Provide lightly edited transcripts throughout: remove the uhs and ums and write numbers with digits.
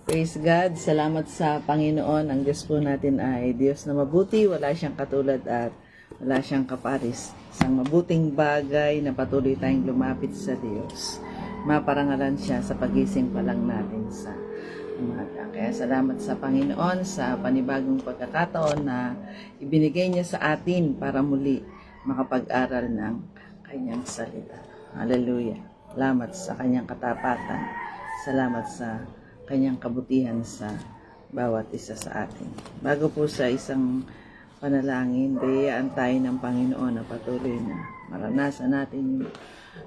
Praise God. Salamat sa Panginoon. Ang Diyos po natin ay Diyos na mabuti. Wala siyang katulad at wala siyang kaparis. Isang mabuting bagay na patuloy tayong lumapit sa Diyos. Maparangalan siya sa pagising pa lang natin sa umaga. Kaya salamat sa Panginoon sa panibagong pagkakataon na ibinigay niya sa atin para muli makapag-aral ng kanyang salita. Hallelujah. Salamat sa kanyang katapatan. Salamat sa kanyang kabutihan sa bawat isa sa atin. Bago po sa isang panalangin, biyayaan tayo ng Panginoon na patuloy na maranasan natin yung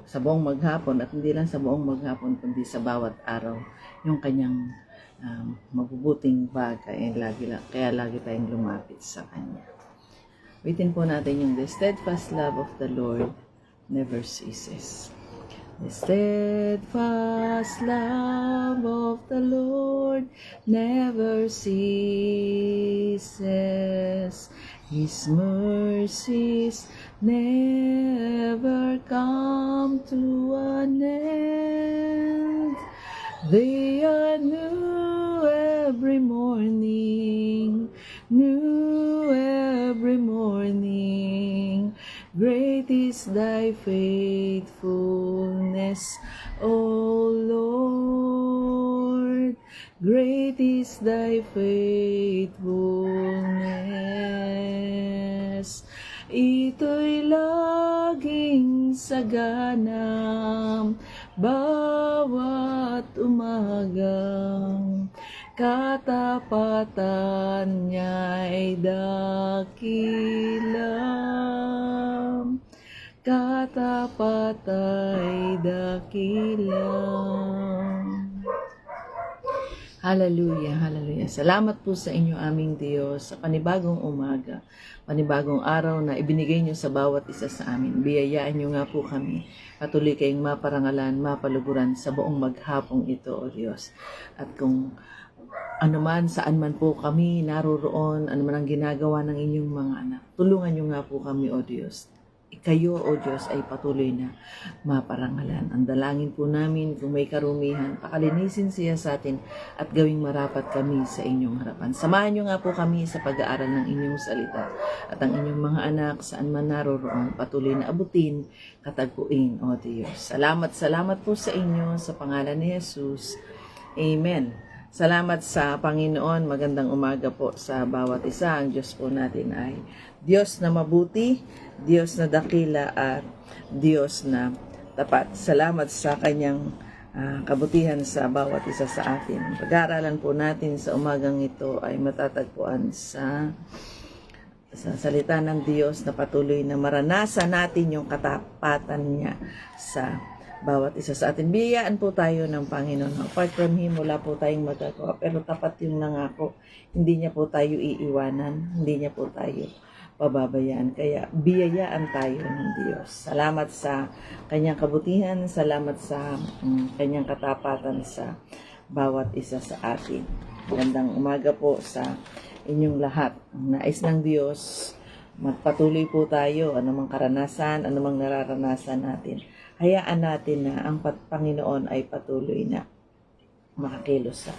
sa buong maghapon at hindi lang sa buong maghapon kundi sa bawat araw yung kanyang mabubuting bagay. Kaya lagi tayong lumapit sa Kanya. Bitin po natin yung the steadfast love of the Lord never ceases. The steadfast love of the Lord never ceases. His mercies never come to an end. They are new every morning, new every morning. Great is thy faithfulness, O Lord. Great is thy faithfulness. Ito'y laging sagana bawat umagang katapatan niya'y dakila. Katapatay dakila. Hallelujah, hallelujah. Salamat po sa inyo aming Diyos sa panibagong umaga, panibagong araw na ibinigay niyo sa bawat isa sa amin. Biyayaan niyo nga po kami. Patuloy kayong maparangalan, mapaluguran sa buong maghapong ito, O Diyos. At kung anuman, saan man po kami naroroon, anuman ang ginagawa ng inyong mga anak, tulungan niyo nga po kami, O Diyos. Kayo, O Diyos, ay patuloy na maparangalan. Ang dalangin po namin, kung may karumihan, pakalinisin siya sa atin at gawing marapat kami sa inyong harapan. Samahan niyo nga po kami sa pag-aaral ng inyong salita at ang inyong mga anak, saan man naroroon, patuloy na abutin, katagpuin, O Diyos. Salamat po sa inyo, sa pangalan ni Jesus. Amen. Salamat sa Panginoon. Magandang umaga po sa bawat isa. Ang Diyos po natin ay Diyos na mabuti, Diyos na dakila at Diyos na tapat. Salamat sa kanyang kabutihan sa bawat isa sa atin. Pag-aaralan po natin sa umagang ito ay matatagpuan sa salita ng Diyos na patuloy na maranasan natin yung katapatan niya sa bawat isa sa atin. Biyayaan po tayo ng Panginoon. Apart from Him, wala po tayong magagawa. Pero tapat yung nangako. Hindi niya po tayo iiwanan. Hindi niya po tayo pababayaan. Kaya biyayaan tayo ng Diyos. Salamat sa kanyang kabutihan. Salamat sa kanyang katapatan sa bawat isa sa atin. Magandang umaga po sa inyong lahat. Ang nais ng Diyos, magpatuloy po tayo. Anumang karanasan, anumang nararanasan natin. Hayaan natin na ang Panginoon ay patuloy na makakilos sa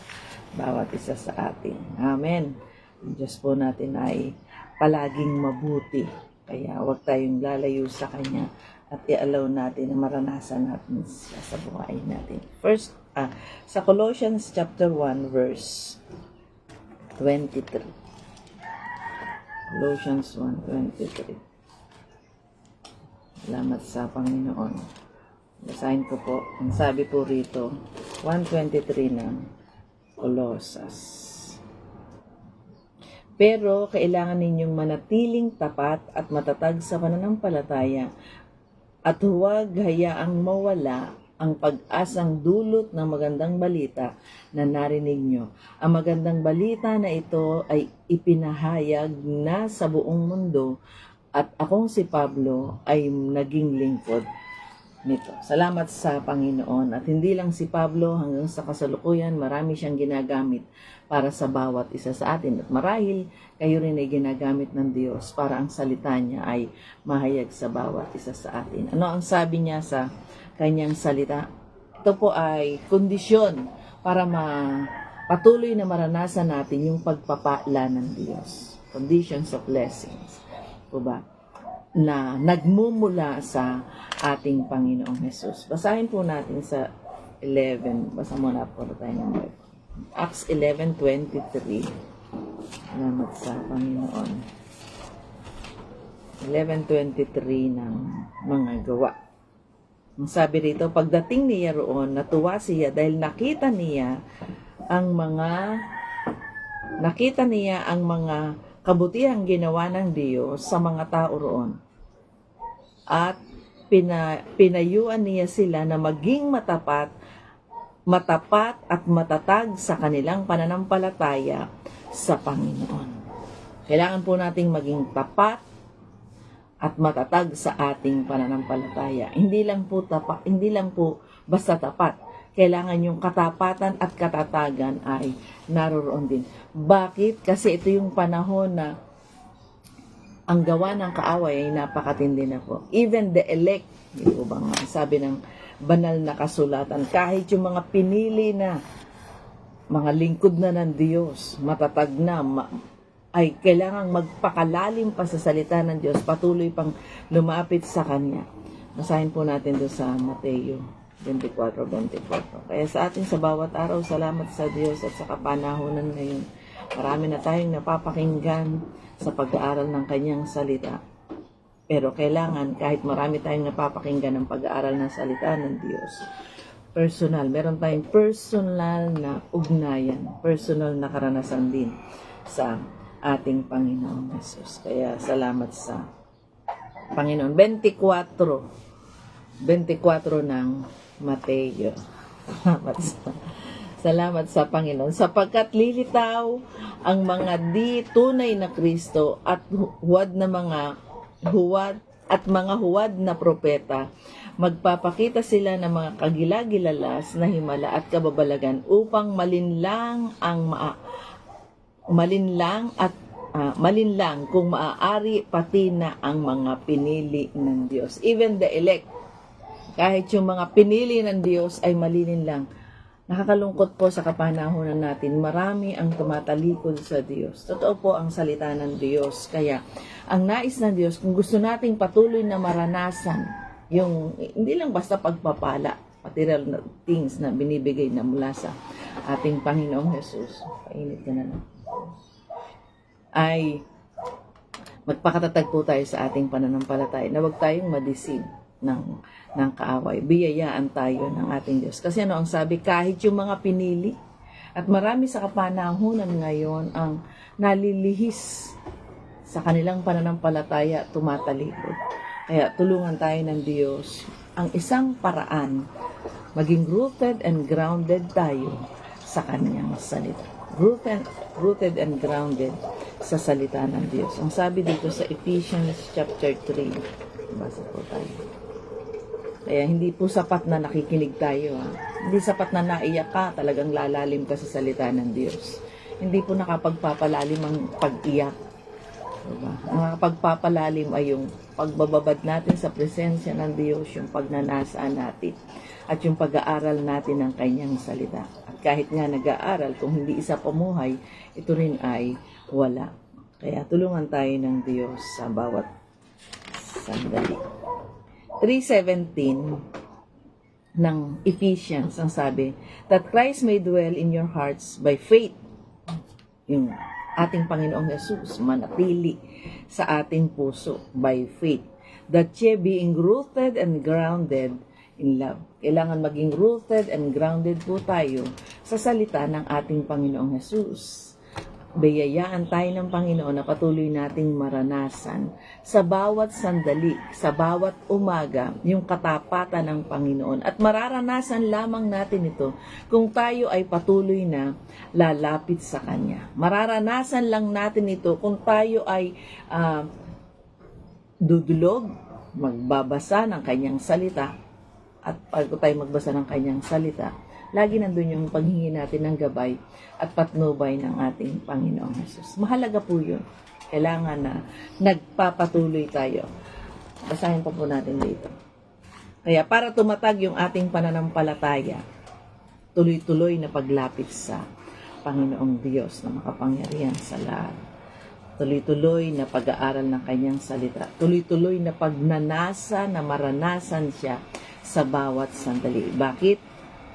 bawat isa sa atin. Amen. Ang Diyos po natin ay palaging mabuti. Kaya huwag tayong lalayo sa Kanya at i-allow natin na maranasan natin siya sa buhay natin. First, sa Colossians chapter 1 verse 23. Colossians 1:23. Salamat sa Panginoon. Basahin ko po. Ang sabi po rito, 1:23 ng Colossus. Pero kailangan ninyong manatiling tapat at matatag sa pananampalataya at huwag hayaang mawala ang pag-asang dulot ng magandang balita na narinig nyo. Ang magandang balita na ito ay ipinahayag na sa buong mundo at akong si Pablo ay naging lingkod nito. Salamat sa Panginoon. At hindi lang si Pablo, hanggang sa kasalukuyan, marami siyang ginagamit para sa bawat isa sa atin. At marahil, kayo rin ay ginagamit ng Diyos para ang salita niya ay mahayag sa bawat isa sa atin. Ano ang sabi niya sa kanyang salita? Ito po ay kondisyon para patuloy na maranasan natin yung pagpapala ng Diyos. Conditions of blessings. Po ba? Na nagmumula sa ating Panginoong Jesus. Basahin po natin sa 11. Basa muna po tayo ng Bible. Acts 11:23. Salamat sa Panginoon. 11:23 ng mga gawa. Ang sabi rito, pagdating niya roon, natuwa siya dahil nakita niya ang mga kabutihang ginawa ng Diyos sa mga tao roon. At pinayuan niya sila na maging matapat at matatag sa kanilang pananampalataya sa Panginoon. Kailangan po nating maging tapat at matatag sa ating pananampalataya. Hindi lang po basta tapat. Kailangan yung katapatan at katatagan ay naroroon din. Bakit? Kasi ito yung panahon na ang gawa ng kaaway ay napakatindi na po. Even the elect, hindi po ba nga, sabi ng banal na kasulatan, kahit yung mga pinili na mga lingkod na ng Diyos, matatag na, ay kailangang magpakalalim pa sa salita ng Diyos, patuloy pang lumapit sa Kanya. Basahin po natin doon sa Mateo 24:24. Kaya sa atin sa bawat araw, salamat sa Diyos at sa kapanahonan ngayon. Marami na tayong napapakinggan sa pag-aaral ng Kanyang salita. Pero kailangan, kahit marami tayong napapakinggan ng pag-aaral ng salita ng Diyos, personal, meron tayong personal na ugnayan, personal na karanasan din sa ating Panginoong Jesus. Kaya salamat sa Panginoon. 24 ng Mateo. Salamat sa Panginoon. Sapagkat lilitaw ang mga di tunay na Kristo at huwad na propeta. Magpapakita sila ng mga kagilagilalas na himala at kababalagan upang malinlang kung maaari pati na ang mga pinili ng Diyos. Even the elect, kahit yung mga pinili ng Diyos ay malilinlang. Nakakalungkot po sa kapanahonan natin, marami ang tumatalikod sa Diyos. Totoo po ang salita ng Diyos. Kaya ang nais ng Diyos, kung gusto nating patuloy na maranasan yung hindi lang basta pagpapala, material things na binibigay na mula sa ating Panginoong Jesus. Painit ka na lang. Ay magpakatatag po tayo sa ating pananampalataya na huwag tayong ma-deceive ng kaaway. Biyayaan tayo ng ating Diyos. Kasi ang sabi, kahit yung mga pinili at marami sa kapanahunan ngayon ang nalilihis sa kanilang pananampalataya, tumatalikod. Kaya tulungan tayo ng Diyos. Ang isang paraan, maging rooted and grounded tayo sa Kanyang salita. Rooted and grounded sa salita ng Diyos. Ang sabi dito sa Ephesians chapter 3, basa po tayo. Kaya hindi po sapat na nakikinig tayo. Hindi sapat na naiyak ka, talagang lalalim ka sa salita ng Diyos. Hindi po nakapagpapalalim ang pag-iyak. Diba? Ang nakapagpapalalim ay yung pagbababad natin sa presensya ng Diyos, yung pagnanasa natin, at yung pag-aaral natin ng Kanyang salita. At kahit nga nag-aaral, kung hindi isa pamuhay, ito rin ay wala. Kaya tulungan tayo ng Diyos sa bawat sandali. 3:17 ng Ephesians ang sabi, that Christ may dwell in your hearts by faith. Yung ating Panginoong Jesus manatili sa ating puso by faith. That ye being rooted and grounded in love. Kailangan maging rooted and grounded po tayo sa salita ng ating Panginoong Jesus. Biyayaan tayo ng Panginoon na patuloy nating maranasan sa bawat sandali, sa bawat umaga, yung katapatan ng Panginoon. At mararanasan lamang natin ito kung tayo ay patuloy na lalapit sa Kanya. Mararanasan lang natin ito kung tayo ay dudulog, magbabasa ng Kanyang salita. At pag tayo magbasa ng Kanyang salita, lagi nandun yung paghingi natin ng gabay at patnubay ng ating Panginoong Jesus. Mahalaga po yun. Kailangan na nagpapatuloy tayo. Basahin pa po natin dito. Kaya para tumatag yung ating pananampalataya, tuloy-tuloy na paglapit sa Panginoong Diyos na makapangyarihan sa lahat. Tuloy-tuloy na pag-aaral ng kanyang salita. Tuloy-tuloy na pagnanasa na maranasan siya sa bawat sandali. Bakit?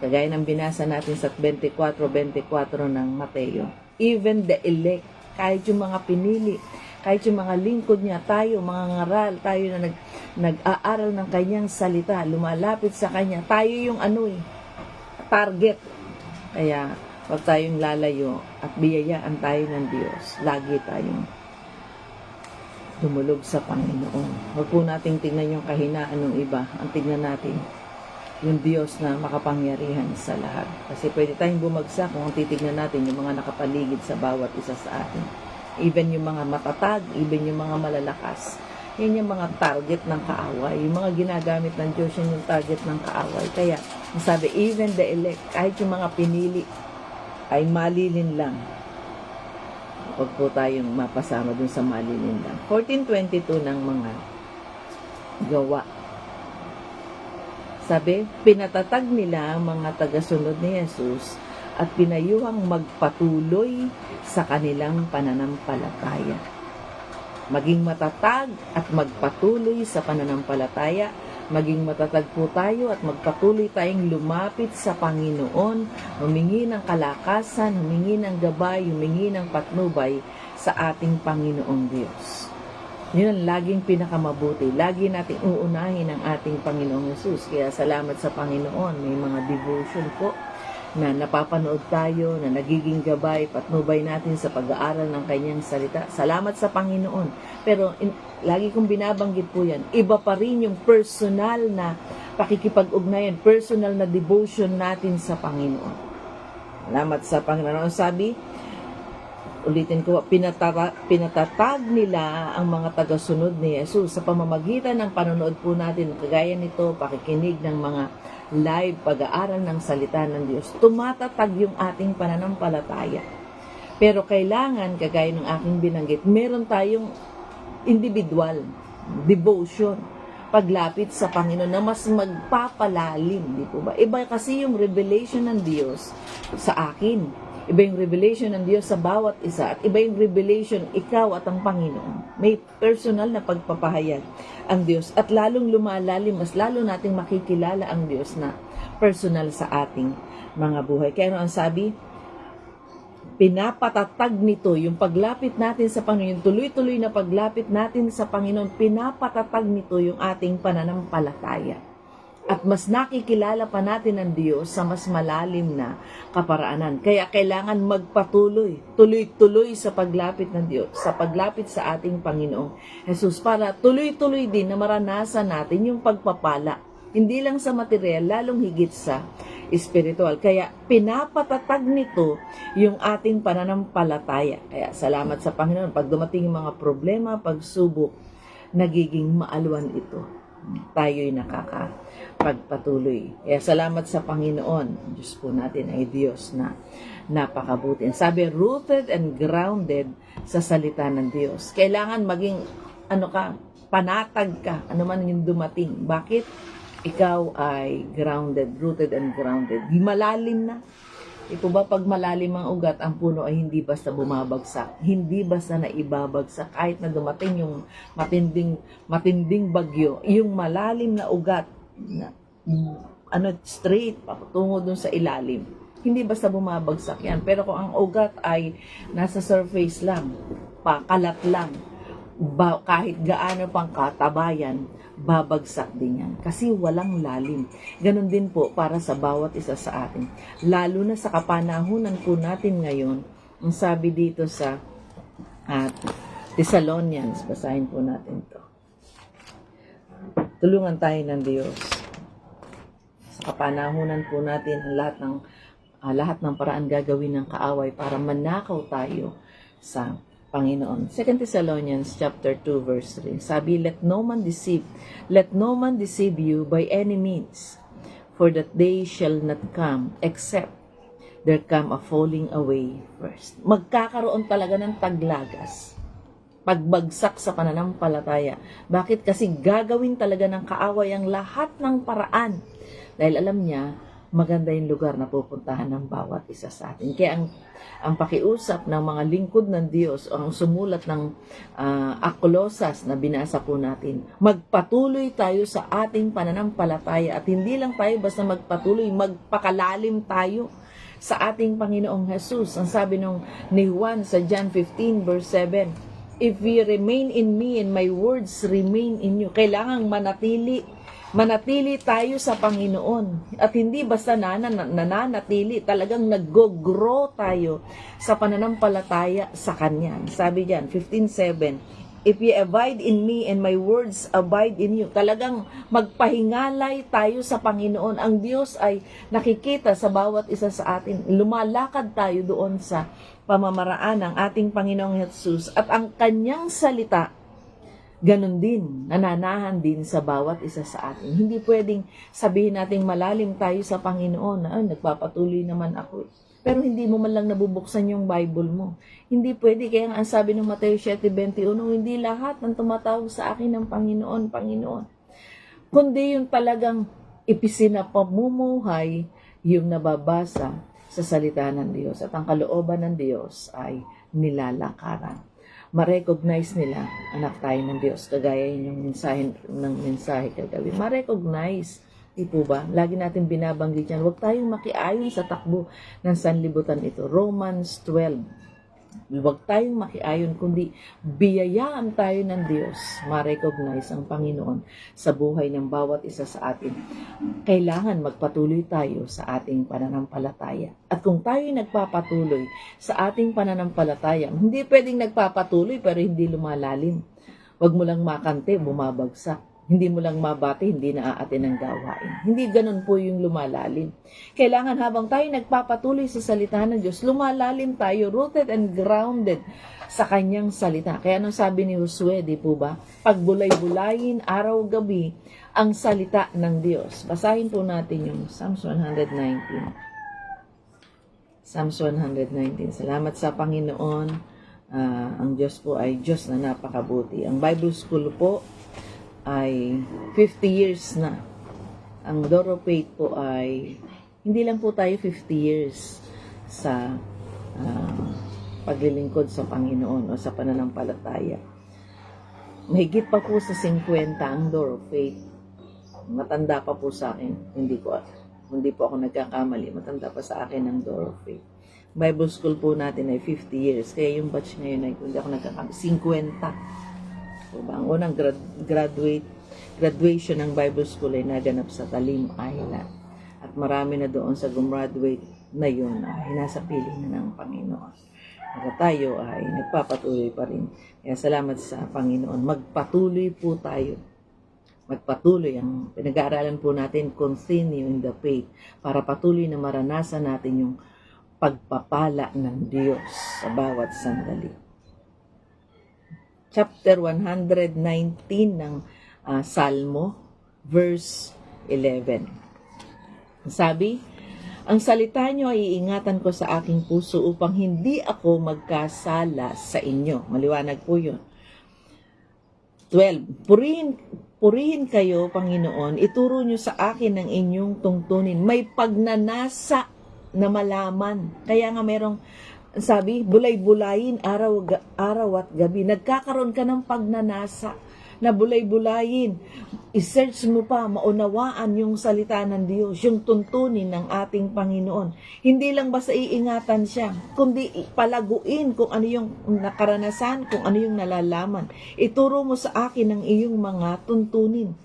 Kagaya ng binasa natin sa 24:24 ng Mateo. Even the elect, kahit yung mga pinili, kahit yung mga lingkod niya, tayo, mga ngaral, tayo na nag-aaral ng kanyang salita, lumalapit sa kanya, tayo yung target. Kaya, huwag tayong lalayo at biyayaan tayo ng Diyos. Lagi tayong dumulog sa Panginoon. Huwag po nating tingnan yung kahinaan ng iba. Ang tingnan natin, yung Diyos na makapangyarihan sa lahat. Kasi pwede tayong bumagsak kung titignan natin yung mga nakapaligid sa bawat isa sa atin. Even yung mga matatag, even yung mga malalakas. Yan yung mga target ng kaaway. Yung mga ginagamit ng Diyos, yun yung target ng kaaway. Kaya, sabi, even the elect, kahit yung mga pinili, ay malilin lang. Huwag po tayong mapasama dun sa malilin lang. 14:22 ng mga gawa. Sabi, pinatatag nila ang mga tagasunod ni Jesus at pinayuhang magpatuloy sa kanilang pananampalataya. Maging matatag at magpatuloy sa pananampalataya. Maging matatag po tayo at magpatuloy tayong lumapit sa Panginoon, humingi ng kalakasan, humingi ng gabay, humingi ng patnubay sa ating Panginoong Diyos. Yun ang laging pinakamabuti. Lagi nating uunahin ang ating Panginoong Jesus. Kaya salamat sa Panginoon. May mga devotion po na napapanood tayo, na nagiging gabay, patnubay natin sa pag-aaral ng kanyang salita. Salamat sa Panginoon. Pero lagi kong binabanggit po yan, iba pa rin yung personal na pakikipag-ugnayan, personal na devotion natin sa Panginoon. Salamat sa Panginoon. Sabi, ulitin ko, pinatatag nila ang mga tagasunod ni Jesus sa pamamagitan ng panonood po natin, kagaya nito, pakikinig ng mga live pag-aaral ng salita ng Diyos. Tumatatag yung ating pananampalataya. Pero kailangan, kagaya ng aking binanggit, meron tayong individual devotion, paglapit sa Panginoon na mas magpapalalim, di po ba? Iba kasi yung revelation ng Diyos sa akin. Iba yung revelation ng Diyos sa bawat isa. At iba yung revelation, ikaw at ang Panginoon. May personal na pagpapahayag ang Diyos. At lalong lumalalim, mas lalo nating makikilala ang Diyos na personal sa ating mga buhay. Kaya ano ang sabi? Pinapatatag nito, yung paglapit natin sa Panginoon, yung tuloy-tuloy na paglapit natin sa Panginoon, pinapatatag nito yung ating pananampalataya. At mas nakikilala pa natin ang Diyos sa mas malalim na kaparaanan. Kaya kailangan magpatuloy, tuloy-tuloy sa paglapit ng Diyos, sa paglapit sa ating Panginoong Jesus, para tuloy-tuloy din na maranasan natin yung pagpapala. Hindi lang sa material, lalong higit sa espiritual. Kaya pinapatatag nito yung ating pananampalataya. Kaya salamat sa Panginoon. Pag dumating yung mga problema, pagsubok, nagiging maalwan ito. Tayo'y nakakapagpatuloy. Kaya salamat sa Panginoon. Diyos po natin ay Diyos na napakabuti. Sabi, rooted and grounded sa salita ng Diyos. Kailangan maging, panatag ka, ano man yung dumating. Bakit? Ikaw ay grounded, rooted and grounded. Malalim na. Ito ba, pag malalim ang ugat, ang puno ay hindi basta bumabagsak. Hindi basta na ibabagsak. Kahit na dumating yung matinding bagyo, yung malalim na ugat, straight, patungo dun sa ilalim. Hindi basta bumabagsak yan. Pero kung ang ugat ay nasa surface lang, pakalat lang, kahit gaano pang katabayan, babagsak din yan. Kasi walang lalim. Ganon din po para sa bawat isa sa atin. Lalo na sa kapanahunan po natin ngayon, ang sabi dito sa Thessalonians, basahin po natin to. Tulungan tayo ng Diyos. Sa kapanahunan po natin, ang lahat ng paraan gagawin ng kaaway para manakaw tayo sa Panginoon. 2 Thessalonians chapter 2 verse 3. Sabi, let no man deceive you by any means, for that day shall not come except there come a falling away first. Magkakaroon talaga ng taglagas, pagbagsak sa pananampalataya. Bakit? Kasi gagawin talaga ng kaaway ang lahat ng paraan. Dahil alam niya, maganda yung lugar na pupuntahan ng bawat isa sa atin. Kaya ang pakiusap ng mga lingkod ng Diyos o ang sumulat ng Akolosas na binasa po natin, magpatuloy tayo sa ating pananampalataya at hindi lang tayo basta magpatuloy, magpakalalim tayo sa ating Panginoong Jesus. Ang sabi ni Juan sa John 15 verse 7, if you remain in me and my words remain in you. Kailangang manatili tayo sa Panginoon. At hindi basta nananatili, talagang nag-grow tayo sa pananampalataya sa Kanya. Sabi diyan, 15:7, if you abide in me and my words abide in you. Talagang magpahingalay tayo sa Panginoon. Ang Diyos ay nakikita sa bawat isa sa atin. Lumalakad tayo doon sa pamamaraan ng ating Panginoong Jesus. At ang Kanyang salita, ganun din, nananahan din sa bawat isa sa atin. Hindi pwedeng sabihin natin malalim tayo sa Panginoon na nagpapatuloy naman ako. Pero hindi mo man lang nabubuksan yung Bible mo. Hindi pwede. Kaya ang sabi ng Mateo 7:21, hindi lahat ng tumatawag sa akin ng Panginoon, Panginoon. Kundi yung talagang ipisinapamumuhay yung nababasa sa salita ng Diyos. At ang kalooban ng Diyos ay nilalakaran. Ma-recognize nila, anak tayo ng Diyos. Kagaya yung mensahe kagabi. Ma-recognize. Di po ba? Lagi natin binabanggit yan. Huwag tayong makiayon sa takbo ng sanlibutan ito. Romans 12. Huwag tayong makiayon, kundi biyayaan tayo ng Diyos. Ma-recognize ang Panginoon sa buhay ng bawat isa sa atin. Kailangan magpatuloy tayo sa ating pananampalataya. At kung tayo'y nagpapatuloy sa ating pananampalataya, hindi pwedeng nagpapatuloy pero hindi lumalalim. Huwag mo lang makante, bumabagsak. Hindi mo lang mabati, hindi naaatin ang gawain. Hindi ganun po yung lumalalim. Kailangan habang tayo nagpapatuloy sa salita ng Diyos, lumalalim tayo, rooted and grounded sa Kanyang salita. Kaya anong sabi ni Josue, di po ba? Pagbulay-bulayin, araw-gabi, ang salita ng Diyos. Basahin po natin yung Psalms 119. Psalms 119. Salamat sa Panginoon. Ang Diyos po ay Diyos na napakabuti. Ang Bible School po ay 50 years na. Ang Doro Faith po ay hindi lang po tayo 50 years sa paglilingkod sa Panginoon o sa pananampalataya. Mahigit pa po sa 50 ang Doro Faith. Matanda pa po sa akin. Hindi po ako nagkakamali. Matanda pa sa akin ang Doro Faith. Bible School po natin ay 50 years. Kaya yung batch ngayon ay, hindi ako nagkakamali, 50. Ang unang graduation ng Bible School ay naganap sa Talim Island. At marami na doon sa gumraduate na yun ay nasa piling na ng Panginoon. At tayo ay nagpapatuloy pa rin. Kaya salamat sa Panginoon. Magpatuloy po tayo. Magpatuloy. Ang pinag-aaralan po natin, continue in the faith, para patuloy na maranasan natin yung pagpapala ng Diyos sa bawat sandali. Chapter 119 ng Salmo, verse 11. Sabi, ang salita nyo ay iingatan ko sa aking puso upang hindi ako magkasala sa inyo. Maliwanag po yun. 12. Purihin kayo, Panginoon, ituro nyo sa akin ang inyong tungtunin. May pagnanasa na malaman. Kaya nga merong sabi, bulay-bulayin araw at gabi. Nagkakaroon ka ng pagnanasa na bulay-bulayin. I-search mo pa, maunawaan yung salita ng Diyos, yung tuntunin ng ating Panginoon. Hindi lang basta iingatan siya, kundi palaguin kung ano yung nakaranasan, kung ano yung nalalaman. Ituro mo sa akin ang iyong mga tuntunin.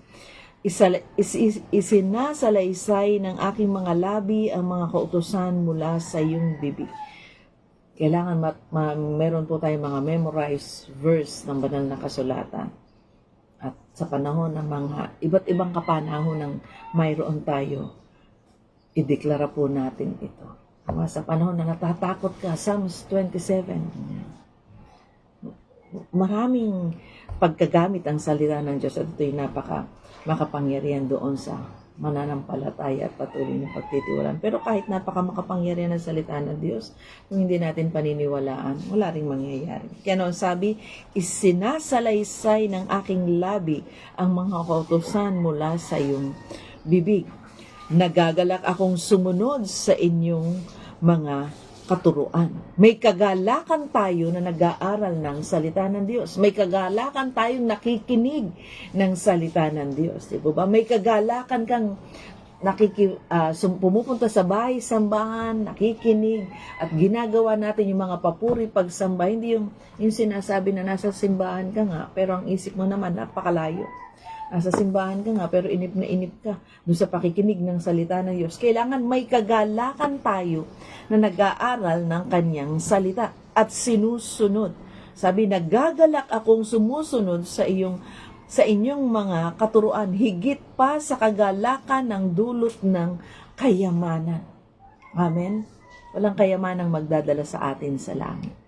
Isinasalaysay ng aking mga labi ang mga kautusan mula sa iyong bibig. Kailangan meron po tayong mga memorized verse ng banal na kasulatan. At sa panahon ng mga iba't ibang kapanahon ng mayroon tayo, ideklara po natin ito. Sa panahon na natatakot ka, Psalms 27. Maraming pagkagamit ang salita ng Diyos at ito'y makapangyarihan doon sa mananampalataya at patuloy ng pagtitiwalaan. Pero kahit makapangyarihan ng salita ng Diyos, kung hindi natin paniniwalaan, wala ring mangyayari. Kaya noon sabi, isinasalaysay ng aking labi ang mga kautusan mula sa iyong bibig. Nagagalak akong sumunod sa inyong mga katuruan. May kagalakan tayo na nag-aaral ng salita ng Diyos. May kagalakan tayong nakikinig ng salita ng Diyos. Diba ba? May kagalakan kang pumupunta sa bahay, sambahan, nakikinig, at ginagawa natin yung mga papuri pagsamba. Hindi yung sinasabi na nasa simbahan ka nga, pero ang isip mo naman napakalayo. Nasa simbahan ka nga, pero inip na inip ka doon sa pakikinig ng salita ng Diyos. Kailangan may kagalakan tayo na nag-aaral ng kanyang salita at sinusunod. Sabi, nagagalak akong sumusunod sa inyong mga katuruan, higit pa sa kagalakan ng dulot ng kayamanan. Amen? Walang kayamanang magdadala sa atin sa langit.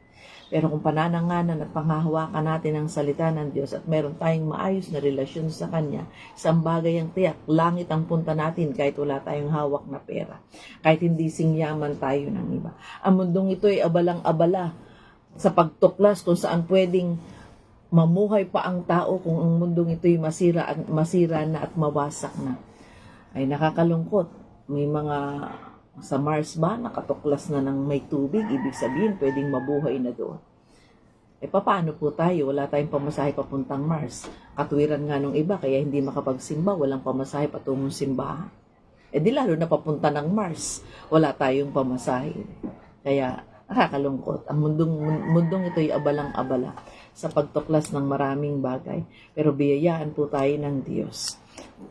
Pero kung panananganan at panghahawakan natin ang salita ng Diyos at meron tayong maayos na relasyon sa Kanya, isang bagay ang tiyak, langit ang punta natin kahit wala tayong hawak na pera. Kahit hindi singyaman tayo ng iba. Ang mundong ito ay abalang-abala sa pagtuklas kung saan pwedeng mamuhay pa ang tao kung ang mundong ito ay masira na at mawasak na. Ay nakakalungkot. May mga sa Mars ba, nakatuklas na ng may tubig, ibig sabihin, pwedeng mabuhay na doon. Paano po tayo? Wala tayong pamasahe papuntang Mars. Katwiran nga nung iba, kaya hindi makapagsimba, walang pamasahe patungong simbahan. Di lalo na papunta ng Mars, wala tayong pamasahe. Kaya, nakakalungkot. Ang mundong ito ay abalang-abala sa pagtuklas ng maraming bagay. Pero biyayaan po tayo ng Diyos.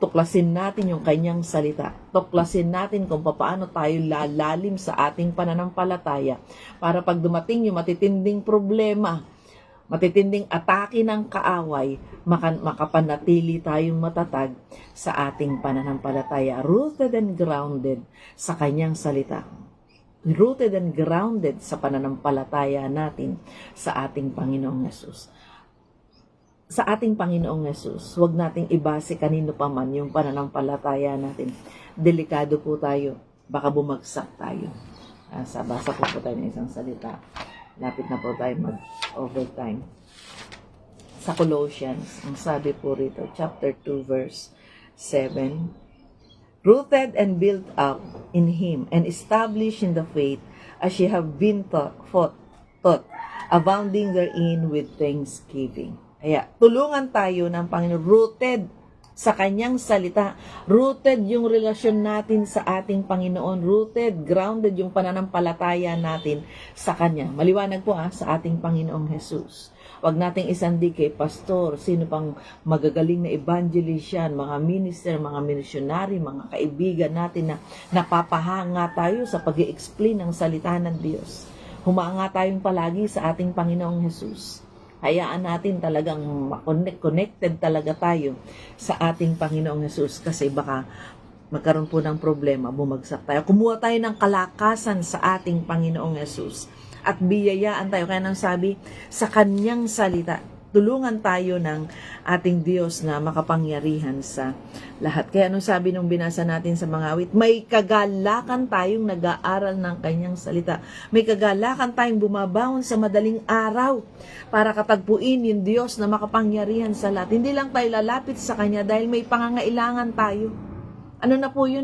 Tuklasin natin yung kanyang salita. Tuklasin natin kung paano tayo lalalim sa ating pananampalataya para pag dumating yung matitinding problema, matitinding atake ng kaaway, makapanatili tayong matatag sa ating pananampalataya. Rooted and grounded sa kanyang salita. Rooted and grounded sa pananampalataya natin sa ating Panginoong Yesus. Sa ating Panginoong Yesus, huwag nating ibase kanino pa man yung pananampalataya natin. Delikado po tayo, baka bumagsak tayo. Basa po tayo ng isang salita. Lapit na po tayo mag-overtime. Sa Colossians, ang sabi po rito, chapter 2, verse 7, rooted and built up in Him and established in the faith as ye have been taught, abounding therein with thanksgiving. Kaya, tulungan tayo ng Panginoon, rooted sa kanyang salita, rooted yung relasyon natin sa ating Panginoon, rooted, grounded yung pananampalataya natin sa Kanya. Maliwanag po sa ating Panginoong Jesus. Huwag nating isandig kay pastor, sino pang magagaling na evangelist yan, mga minister, mga misyonary, mga kaibigan natin na napapahanga tayo sa pag-i-explain ng salita ng Diyos. Humanga tayong palagi sa ating Panginoong Jesus. Hayaan natin talagang connected talaga tayo sa ating Panginoong Jesus kasi baka magkaroon po ng problema, bumagsak tayo. Kumuha tayo ng kalakasan sa ating Panginoong Jesus at biyayaan tayo. Kaya nang sabi, sa kanyang salita, tulungan tayo ng ating Diyos na makapangyarihan sa lahat. Kaya anong sabi nung binasa natin sa mga awit, may kagalakan tayong nag-aaral ng kanyang salita. May kagalakan tayong bumabangon sa madaling araw para katagpuin yung Diyos na makapangyarihan sa lahat. Hindi lang tayo lalapit sa Kanya dahil may pangangailangan tayo. Ano na po yun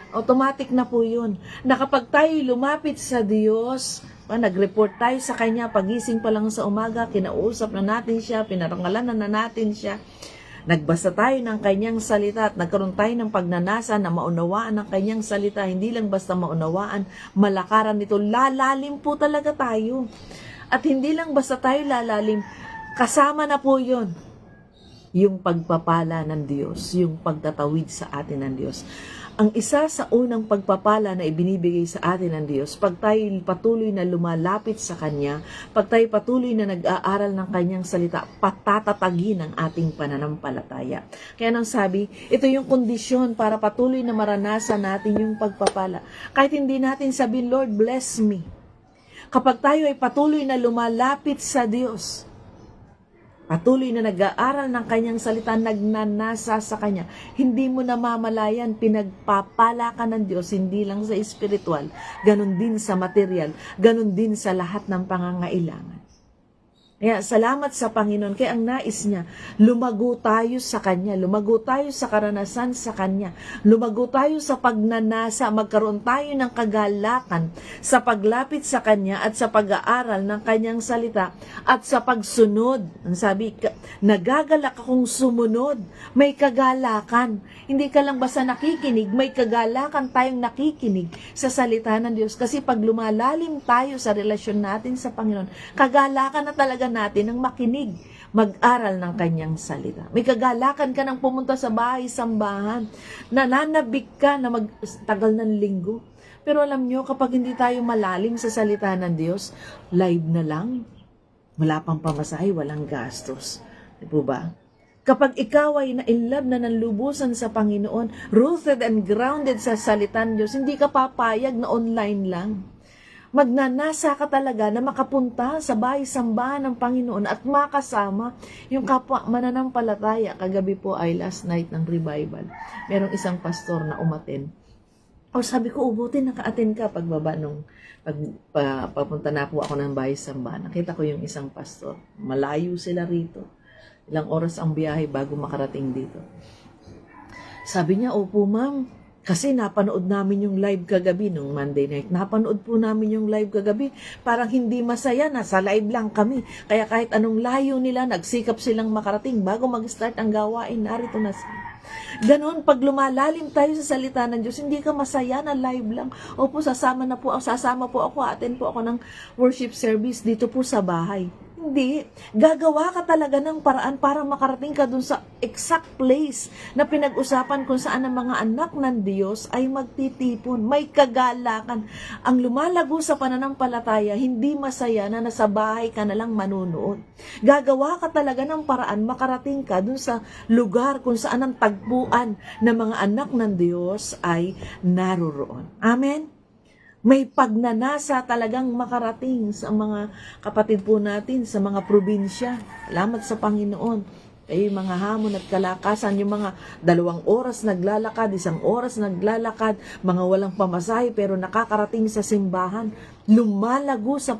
automatic na po yun. Na kapag tayo lumapit sa Diyos, nag-report tayo sa Kanya, pagising pa lang sa umaga, kinausap na natin siya, pinarangalanan na natin siya, nagbasa tayo ng Kanyang salita at nagkaroon tayo ng pagnanasa na maunawaan ng Kanyang salita, hindi lang basta maunawaan, malakaran nito, lalalim po talaga tayo. At hindi lang basta tayo lalalim, kasama na po yun, yung pagpapala ng Diyos, yung pagtatawid sa atin ng Diyos. Ang isa sa unang pagpapala na ibinibigay sa atin ng Diyos, pag tayo patuloy na lumalapit sa Kanya, pag tayo patuloy na nag-aaral ng Kanyang salita, patatatagin ang ating pananampalataya. Kaya nang sabi, ito yung kondisyon para patuloy na maranasan natin yung pagpapala. Kahit hindi natin sabihin, Lord, bless me. Kapag tayo ay patuloy na lumalapit sa Diyos, patuloy na nag-aaral ng Kanyang salita, nagnanasa sa Kanya, hindi mo namamalayan, pinagpapala ka ng Diyos, hindi lang sa espiritual, ganun din sa material, ganun din sa lahat ng pangangailangan. Kaya salamat sa Panginoon. Kaya ang nais niya, lumago tayo sa Kanya. Lumago tayo sa karanasan sa Kanya. Lumago tayo sa pagnanasa. Magkaroon tayo ng kagalakan sa paglapit sa Kanya at sa pag-aaral ng Kanyang salita at sa pagsunod. Ang sabi, nagagalak akong sumunod. May kagalakan. Hindi ka lang basta nakikinig, may kagalakan tayong nakikinig sa salita ng Diyos. Kasi pag lumalalim tayo sa relasyon natin sa Panginoon, kagalakan na talaga natin ang makinig, mag-aral ng Kanyang salita. May kagalakan ka nang pumunta sa bahay-sambahan, nananabik ka na magtagal ng linggo. Pero alam nyo, kapag hindi tayo malalim sa salita ng Diyos, live na lang, wala pang pamasahe, walang gastos. Di po ba? Kapag ikaw ay na-inlove na ng lubusan sa Panginoon, rooted and grounded sa salita ng Diyos, hindi ka papayag na online lang. Magnanasa ka talaga na makapunta sa bahay-sambahan ng Panginoon at makasama yung kapwa mananampalataya. Kagabi po ay last night ng revival. Merong isang pastor na umaten. O sabi ko, ubutin, naka-attend ka pagbaba nung papunta na po ako ng bahay-sambahan. Nakita ko yung isang pastor. Malayo sila rito. Ilang oras ang biyahe bago makarating dito. Sabi niya, opo ma'am. Kasi napanood namin yung live kagabi nung Monday night. Napanood po namin yung live kagabi. Parang hindi masaya, nasa live lang kami. Kaya kahit anong layo nila, nagsikap silang makarating. Bago mag-start ang gawain, narito na sila. Ganon, pag lumalalim tayo sa salita ng Diyos, hindi ka masaya na live lang. Opo, sasama po ako, attend po ako ng worship service dito po sa bahay. Hindi. Gagawa ka talaga ng paraan para makarating ka dun sa exact place na pinag-usapan kung saan ang mga anak ng Diyos ay magtitipon. May kagalakan. Ang lumalago sa pananampalataya, hindi masaya na nasa bahay ka na lang manunood. Gagawa ka talaga ng paraan makarating ka dun sa lugar kung saan ang tagpuan ng mga anak ng Diyos ay naroroon. Amen? May pagnanasa talagang makarating sa mga kapatid po natin sa mga probinsya. Salamat sa Panginoon. Yung mga hamon at kalakasan, yung mga 2 oras naglalakad, 1 oras naglalakad, mga walang pamasahe pero nakakarating sa simbahan, lumalago sa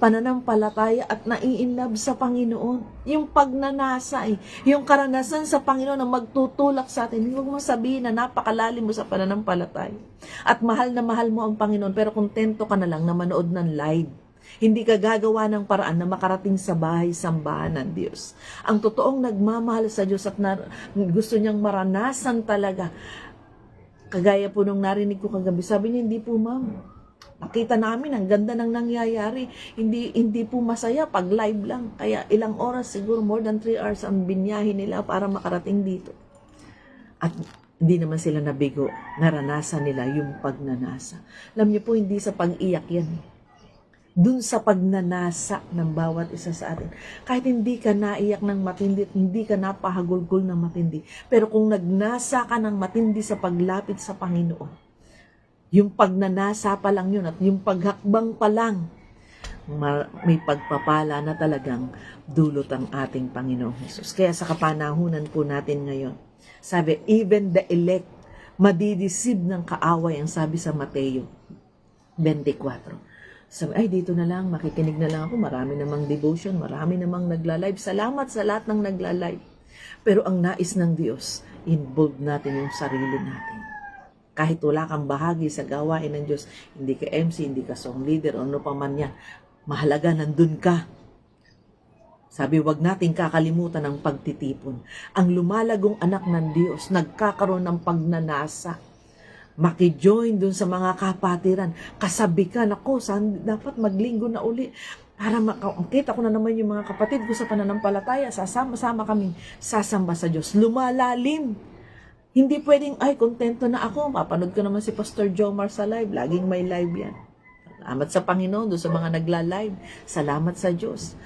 pananampalataya at nai-inlove sa Panginoon. Yung pagnanasa, yung karanasan sa Panginoon na magtutulak sa atin. Huwag mo sabihin na napakalalim mo sa pananampalataya. At mahal na mahal mo ang Panginoon pero kontento ka na lang na manood ng live. Hindi ka gagawa ng paraan na makarating sa bahay-sambahan ng Diyos. Ang totoong nagmamahal sa Diyos at gusto niyang maranasan talaga. Kagaya po nung narinig ko kagabi, sabi niya, hindi po ma'am. Nakita namin, ang ganda ng nangyayari. Hindi po masaya pag live lang. Kaya ilang oras, siguro more than 3 hours ang binyahe nila para makarating dito. At hindi naman sila nabigo. Naranasan nila yung pagnanasa. Alam niyo po, hindi sa pag-iyak yan. Dun sa pagnanasa ng bawat isa sa atin. Kahit hindi ka naiyak ng matindi, hindi ka napahagulgol ng matindi. Pero kung nagnasa ka ng matindi sa paglapit sa Panginoon, yung pagnanasa pa lang yun at yung paghakbang pa lang, may pagpapala na talagang dulot ang ating Panginoong Jesus. Kaya sa kapanahunan po natin ngayon, sabi, even the elect, madidisib ng kaaway, ang sabi sa Mateo 24. Sabi, ay dito na lang, makikinig na lang ako, marami namang devotion, marami namang nagla-live. Salamat sa lahat ng nagla-live. Pero ang nais ng Diyos, involve natin yung sarili natin. Kahit wala kang bahagi sa gawain ng Diyos, hindi ka MC, hindi ka song leader, o ano pa man yan, mahalaga nandun ka. Sabi, wag nating kakalimutan ang pagtitipon. Ang lumalagong anak ng Diyos, nagkakaroon ng pagnanasa. Maki-join dun sa mga kapatiran. Kasabi ka, nako, dapat maglinggo na uli. Para makita ko na naman yung mga kapatid ko sa pananampalataya. Sasama-sama kami sasamba sa Diyos. Lumalalim. Hindi pwedeng, ay, kontento na ako. Papanood ko naman si Pastor Jomar sa live. Laging may live yan. Salamat sa Panginoon doon sa mga nagla-live. Salamat sa Diyos.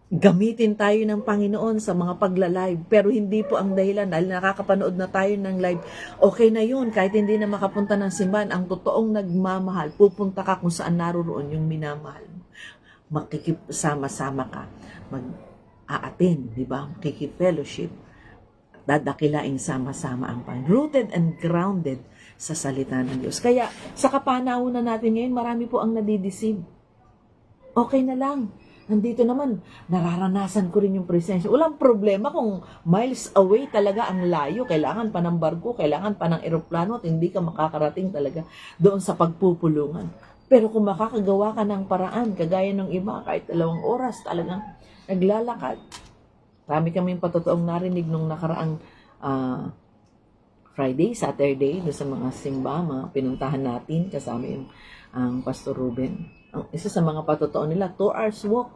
Gamitin tayo ng Panginoon sa mga pagla-live, pero hindi po ang dahilan dahil nakakapanood na tayo ng live. Okay na yun, kahit hindi na makapunta ng simbahan, ang totoong nagmamahal, pupunta ka kung saan naroroon yung minamahal mo. Makikisama-sama ka, mag-a-attend, di ba? Makikipellowship, dadakilaing sama-sama ang Panginoon. Rooted and grounded sa salita ng Diyos. Kaya sa kapanahunan natin ngayon, marami po ang nadidisib. Okay na lang. Nandito naman, nararanasan ko rin yung presensya. Walang problema kung miles away talaga ang layo. Kailangan pa ng barko, kailangan pa ng eroplano at hindi ka makakarating talaga doon sa pagpupulungan. Pero kung makakagawa ka ng paraan, kagaya ng iba, kahit 2 oras talagang naglalakad. Marami kaming patotoong narinig nung nakaraang Friday, Saturday, doon sa mga simba, mga pinuntahan natin, kasama yung ang Pastor Ruben. Ang isa sa mga patotoo nila, 2 hours walk.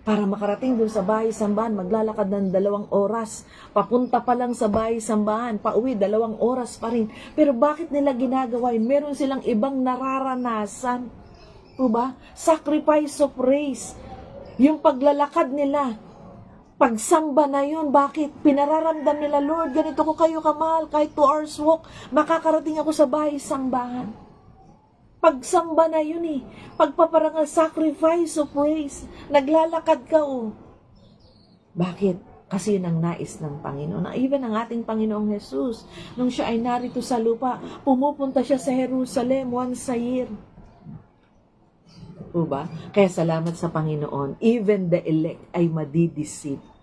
Para makarating doon sa bahay sambahan, maglalakad ng 2 oras. Papunta pa lang sa bahay sambahan, pauwi, 2 oras pa rin. Pero bakit nila ginagawa yun? Meron silang ibang nararanasan. Diba? Sacrifice of praise. Yung paglalakad nila, pagsamba na yun, bakit? Pinararamdam nila, Lord, ganito ko kayo kamahal, kahit 2 hours walk, makakarating ako sa bahay sambahan. Pagsamba na yun eh. Pagpaparangal, sacrifice of praise. Naglalakad ka oh. Bakit? Kasi yun ang nais ng Panginoon. Even ang ating Panginoong Jesus, nung siya ay narito sa lupa, pumupunta siya sa Jerusalem once a year. Diba? Kaya salamat sa Panginoon, even the elect ay madideceive.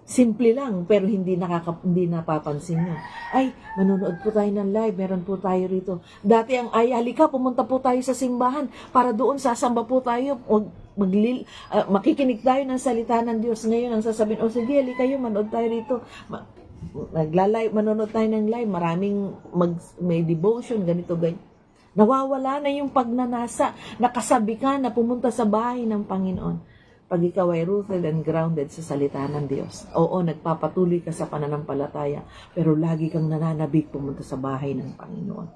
Simple lang, pero hindi napapansin nyo. Ay, manonood po tayo ng live, meron po tayo rito. Dati ang halika, pumunta po tayo sa simbahan para doon sasamba po tayo, makikinig tayo ng salita ng Diyos. Ngayon ang sasabihin, sige, halika kayo, manood tayo rito. Manonood tayo ng live, maraming may devotion, ganito, ganyan. Nawawala na yung pagnanasa, nakasabi ka na pumunta sa bahay ng Panginoon. Pag ikaw ay rooted and grounded sa salita ng Diyos. Oo, nagpapatuloy ka sa pananampalataya, pero lagi kang nananabik pumunta sa bahay ng Panginoon.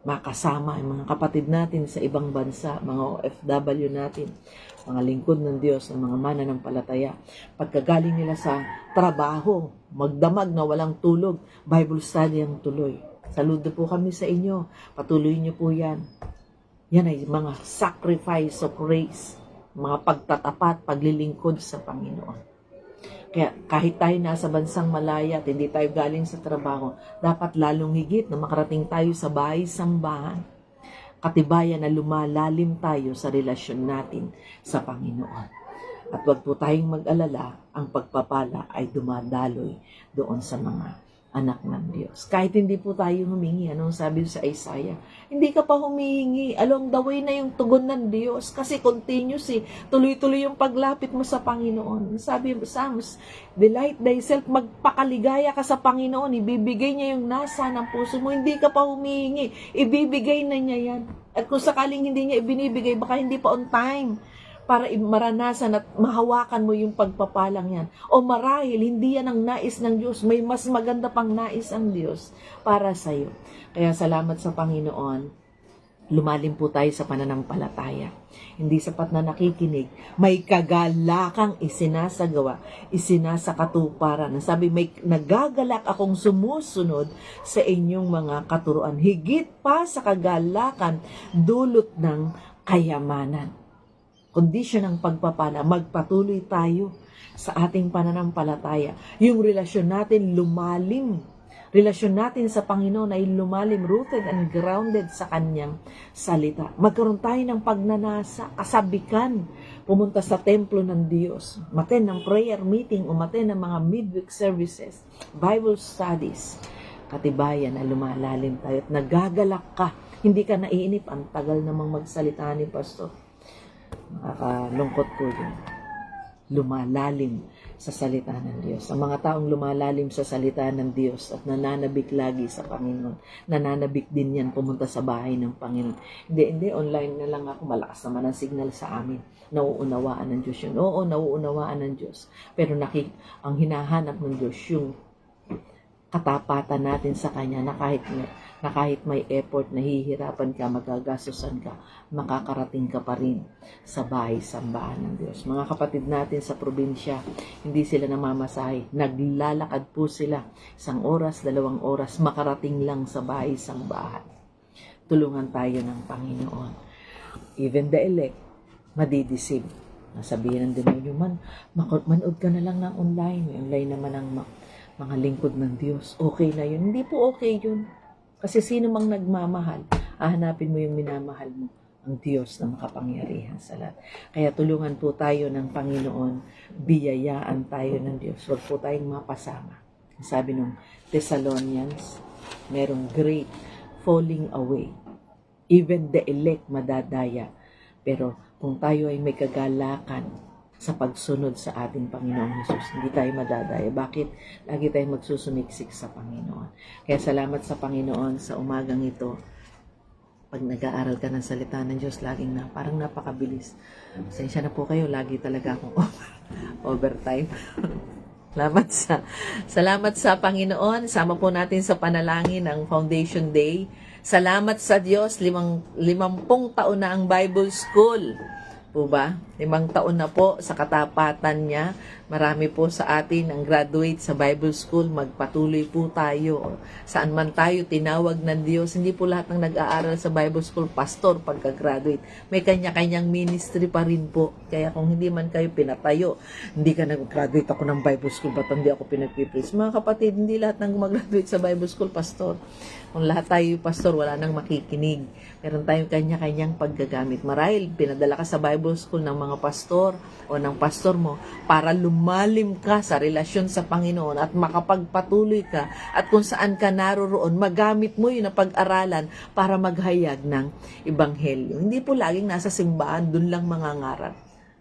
Makasama ang mga kapatid natin sa ibang bansa, mga OFW natin, mga lingkod ng Diyos, ng mga mananampalataya. Pagkagaling nila sa trabaho, magdamag na walang tulog, Bible study ang tuloy. Saludo po kami sa inyo. Patuloy niyo po yan. Yan ay mga sacrifice of praise. Mga pagtatapat, paglilingkod sa Panginoon. Kaya kahit tayo nasa bansang malaya at hindi tayo galing sa trabaho, dapat lalong higit na makarating tayo sa bahay sambahan. Katibayan na lumalalim tayo sa relasyon natin sa Panginoon. At wag po tayong mag-alala, ang pagpapala ay dumadaloy doon sa mga anak ng Diyos. Kahit hindi po tayo humingi, anong sabi sa Isaiah? Hindi ka pa humihingi, along the way na yung tugon ng Diyos kasi continuous tuloy-tuloy yung paglapit mo sa Panginoon. Sabi sa Psalms, delight thyself, magpakaligaya ka sa Panginoon, ibibigay niya yung nasa ng puso mo, hindi ka pa humihingi, ibibigay na niya yan. At kung sakaling hindi niya ibinibigay, baka hindi pa on time para maranasan at mahawakan mo yung pagpapalang yan. O marahil, hindi yan ang nais ng Diyos. May mas maganda pang nais ang Diyos para sa iyo. Kaya salamat sa Panginoon. Lumalim po tayo sa pananampalataya. Hindi sapat na nakikinig. May kagalakang isinasagawa, isinasakatuparan. Sabi, may nagagalak akong sumusunod sa inyong mga katuruan. Higit pa sa kagalakan, dulot ng kayamanan. Kondisyon ng pagpapala, magpatuloy tayo sa ating pananampalataya. Yung relasyon natin lumalim. Relasyon natin sa Panginoon ay lumalim, rooted and grounded sa Kanyang salita. Magkaroon tayo ng pagnanasa, kasabikan, pumunta sa templo ng Diyos, maten ng prayer meeting o maten ng mga midweek services, Bible studies. Katibayan na lumalalim tayo at nagagalak ka. Hindi ka naiinip, ang tagal namang magsalita ni Pastor. Nakakalungkot po yun. Lumalalim sa salita ng Diyos. Ang mga taong lumalalim sa salita ng Diyos at nananabik lagi sa Panginoon, nananabik din yan pumunta sa bahay ng Panginoon. Hindi, online na lang ako. Malakas naman ang signal sa amin. Nauunawaan ng Diyos yun. Oo, nauunawaan ng Diyos. Pero ang hinahanap ng Diyos yung katapatan natin sa Kanya na kahit may effort, nahihirapan ka, magagastusan ka, makakarating ka pa rin sa bahay-sambahan ng Diyos. Mga kapatid natin sa probinsya, hindi sila namamasahe. Naglalakad po sila 1 oras, 2 oras, makarating lang sa bahay-sambahan. Tulungan tayo ng Panginoon. Even the elect, madideceive. Nasabihin ng demonyo, manood ka na lang ng online. May online naman ang mga lingkod ng Diyos. Okay na yun. Hindi po okay yun. Kasi sino mang nagmamahal, hahanapin mo yung minamahal mo. ang Diyos na makapangyarihan sa lahat. Kaya tulungan po tayo ng Panginoon, biyayaan tayo ng Diyos. Huwag po tayong mapasama. Sabi nung Thessalonians, merong great falling away. Even the elect madadaya. Pero kung tayo ay may kagalakan sa pagsunod sa ating Panginoong Hesus, hindi tayo madadaya. Bakit? Lagi tayong magsusumiksik sa Panginoon. Kaya salamat sa Panginoon sa umagang ito. Pag nag-aaral ka ng salita ng Diyos, laging parang napakabilis. Pasensya na po kayo, lagi talaga akong overtime. Salamat sa Panginoon. Sama po natin sa panalangin ng Foundation Day. Salamat sa Diyos, 50 taon na ang Bible School. Po ba? 5 taon na po sa katapatan niya. Marami po sa atin ang graduate sa Bible School. Magpatuloy po tayo. Saan man tayo tinawag ng Diyos. Hindi po lahat ng nag-aaral sa Bible School pastor pagka-graduate. May kanya-kanyang ministry pa rin po. Kaya kung hindi man kayo pinatayo, hindi ka nag-graduate ako ng Bible School, ba't hindi ako pinag-preach? Mga kapatid, hindi lahat ng mag-graduate sa Bible School pastor. Kung lahat tayo pastor, wala nang makikinig. Meron tayong kanya-kanyang paggagamit. Marahil, pinadala ka sa Bible School ng mga pastor o ng pastor mo para lumalim ka sa relasyon sa Panginoon at makapagpatuloy ka at kung saan ka naroroon, magamit mo yun na pag-aralan para maghayag ng Ebanghelyo. Hindi po laging nasa simbahan, dun lang mangangarap.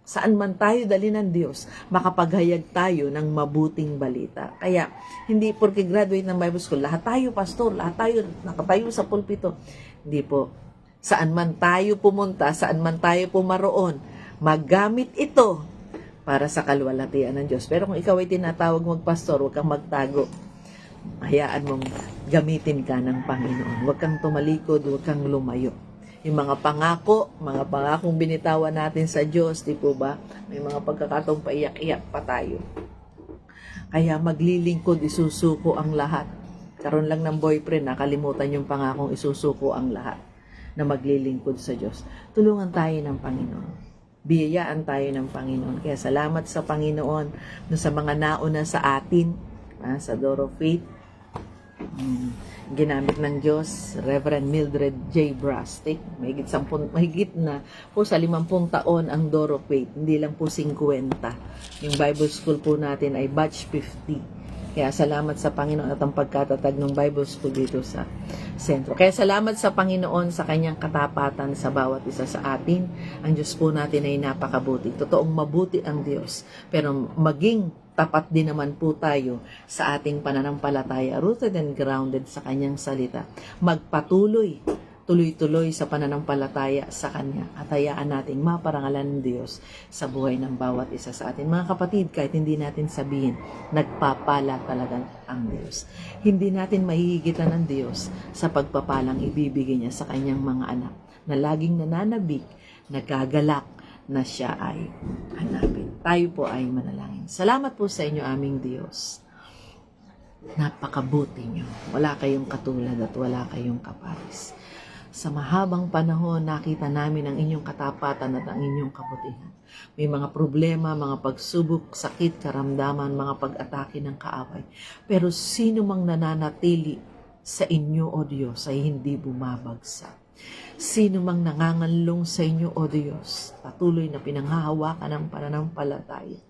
Saan man tayo dali ng Diyos, makapaghayag tayo ng mabuting balita. Kaya, hindi porke graduate ng Bible School, lahat tayo pastor, lahat tayo nakatayo sa pulpito. Hindi po. Saan man tayo pumunta, saan man tayo pumaroon, magamit ito para sa kalwalhatian ng Diyos. Pero kung ikaw ay tinatawag magpastor, huwag kang magtago. Hayaan mong gamitin ka ng Panginoon. Huwag kang tumalikod, huwag kang lumayo. Yung mga pangakong binitawan natin sa Diyos, di po ba? May mga pagkakataong paiyak-iyak pa tayo. Kaya maglilingkod, isusuko ang lahat. Karoon lang ng boyfriend, nakalimutan yung pangakong isusuko ang lahat na maglilingkod sa Diyos. Tulungan tayo ng Panginoon. Biyayaan tayo ng Panginoon. Kaya salamat sa Panginoon sa mga nauna sa atin, sa Door of Faith. Ginamit ng Diyos, Reverend Mildred J. Brastic. Mahigit na po sa 50 taon ang Door of Faith. Hindi lang po 50. Yung Bible School po natin ay batch 50. Kaya salamat sa Panginoon at ang pagkatatag ng Bible School dito sa sentro. Kaya salamat sa Panginoon sa kanyang katapatan sa bawat isa sa atin. Ang Diyos po natin ay napakabuti. Totoong mabuti ang Diyos. Pero maging tapat din naman po tayo sa ating pananampalataya, rooted and grounded sa kanyang salita. Magpatuloy, tuloy-tuloy sa pananampalataya sa kanya at hayaan nating maparangalan ng Diyos sa buhay ng bawat isa sa atin. Mga kapatid, kahit hindi natin sabihin, nagpapala talaga ang Diyos. Hindi natin mahihigitan ng Diyos sa pagpapalang ibibigay niya sa kanyang mga anak na laging nananabik, nagagalak na siya ay hanapin. Tayo po ay manalangin. Salamat po sa inyo, aming Diyos. Napakabuti niyo. Wala kayong katulad at wala kayong kaparis. Sa mahabang panahon, nakita namin ang inyong katapatan at ang inyong kabutihan. May mga problema, mga pagsubok, sakit, karamdaman, mga pag-atake ng kaaway. Pero sino mang nananatili sa inyo, O Diyos, ay hindi bumabagsak. Sino mang nanganganlong sa inyo, O Diyos, patuloy na pinanghahawakan ng pananampalataya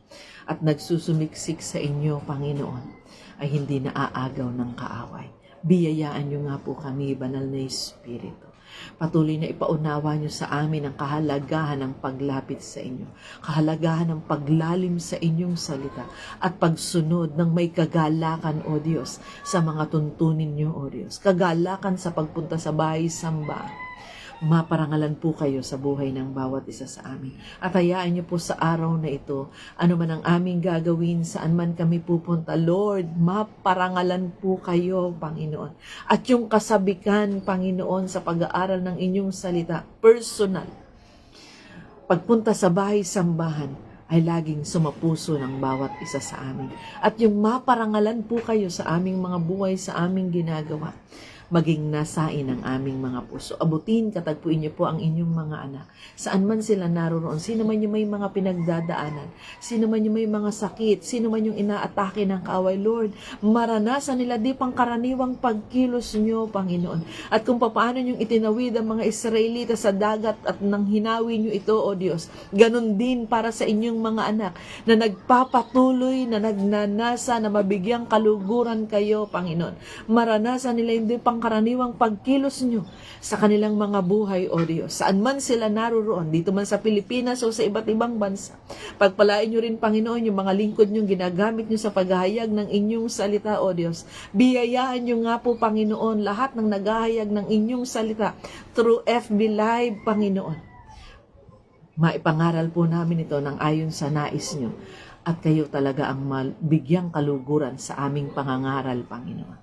at nagsusumiksik sa inyo, Panginoon, ay hindi naaagaw ng kaaway. Biyayaan niyo nga po kami, Banal na Espiritu. Patuloy na ipaunawa niyo sa amin ang kahalagahan ng paglapit sa inyo, kahalagahan ng paglalim sa inyong salita, at pagsunod ng may kagalakan, O Diyos, sa mga tuntunin niyo, O Diyos. Kagalakan sa pagpunta sa bahay-sambahan. Maparangalan po kayo sa buhay ng bawat isa sa amin. At hayaan niyo po sa araw na ito, ano man ang aming gagawin, saan man kami pupunta, Lord, maparangalan po kayo, Panginoon. At yung kasabikan, Panginoon, sa pag-aaral ng inyong salita, personal, pagpunta sa bahay-sambahan, ay laging sumapuso ng bawat isa sa amin. At yung maparangalan po kayo sa aming mga buhay, sa aming ginagawa, maging nasain ang aming mga puso. Abutin, katagpuin niyo po ang inyong mga anak. Saan man sila naroon, sino man yung may mga pinagdadaanan, sino man yung may mga sakit, sino man yung inaatake ng kaaway, Lord, maranasan nila di pangkaraniwang pagkilos niyo, Panginoon. At kung paano niyong itinawid ang mga Israelita sa dagat at nang hinawi niyo ito, O Diyos, ganun din para sa inyong mga anak na nagpapatuloy, na nagnanasa, na mabigyang kaluguran kayo, Panginoon. Maranasan nila hindi pangkaraniwang pagkilos nyo sa kanilang mga buhay, O Diyos. Saan man sila naroon, dito man sa Pilipinas o sa iba't ibang bansa. Pagpalain nyo rin, Panginoon, yung mga lingkod nyo, ginagamit nyo sa paghahayag ng inyong salita, O Diyos. Biyayaan nyo nga po, Panginoon, lahat ng naghahayag ng inyong salita through FB Live, Panginoon. Maipangaral po namin ito ng ayon sa nais nyo. At kayo talaga ang bigyang kaluguran sa aming pangangaral, Panginoon.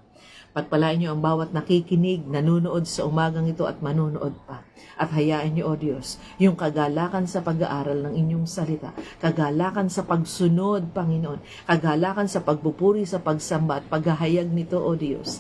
Pagpalain niyo ang bawat nakikinig, nanunood sa umagang ito at manunood pa. At hayaan niyo, O Diyos, yung kagalakan sa pag-aaral ng inyong salita, kagalakan sa pagsunod, Panginoon, kagalakan sa pagpupuri, sa pagsamba at paghahayag nito, O Diyos,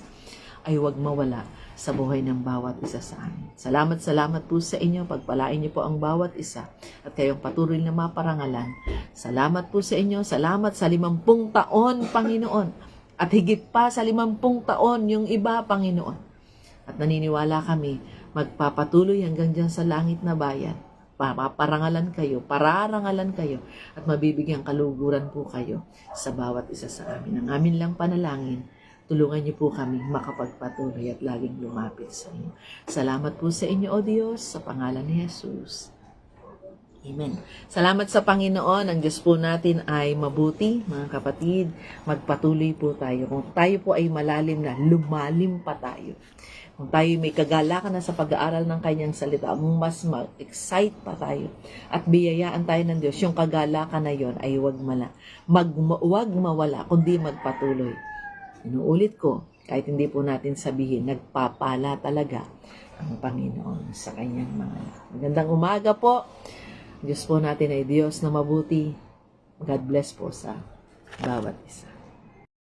ay huwag mawala sa buhay ng bawat isa sa amin. Salamat po sa inyo. Pagpalain niyo po ang bawat isa at kayong patuloy na maparangalan. Salamat po sa inyo. Salamat sa 50 taon, Panginoon. At higit pa sa 50 taon yung iba, Panginoon. At naniniwala kami, magpapatuloy hanggang dyan sa langit na bayan. Paparangalan kayo, pararangalan kayo, at mabibigyan kaluguran po kayo sa bawat isa sa amin. Ang amin lang panalangin, tulungan niyo po kami makapagpatuloy at laging lumapit sa inyo. Salamat po sa inyo, O Diyos, sa pangalan ni Jesus. Amen. Salamat sa Panginoon. Ang Diyos po natin ay mabuti, mga kapatid. Magpatuloy po tayo. Kung tayo po ay malalim na, lumalim pa tayo. Kung tayo may kagalakan na sa pag-aaral ng kanyang salita, mas mag-excite pa tayo. At biyayaan tayo ng Diyos. Yung kagalakan na yon ay huwag mawala, kundi magpatuloy. Inuulit ko, kahit hindi po natin sabihin, nagpapala talaga ang Panginoon sa kanyang mga anak. Magandang umaga po. Diyos po natin ay Diyos na mabuti. God bless po sa bawat isa.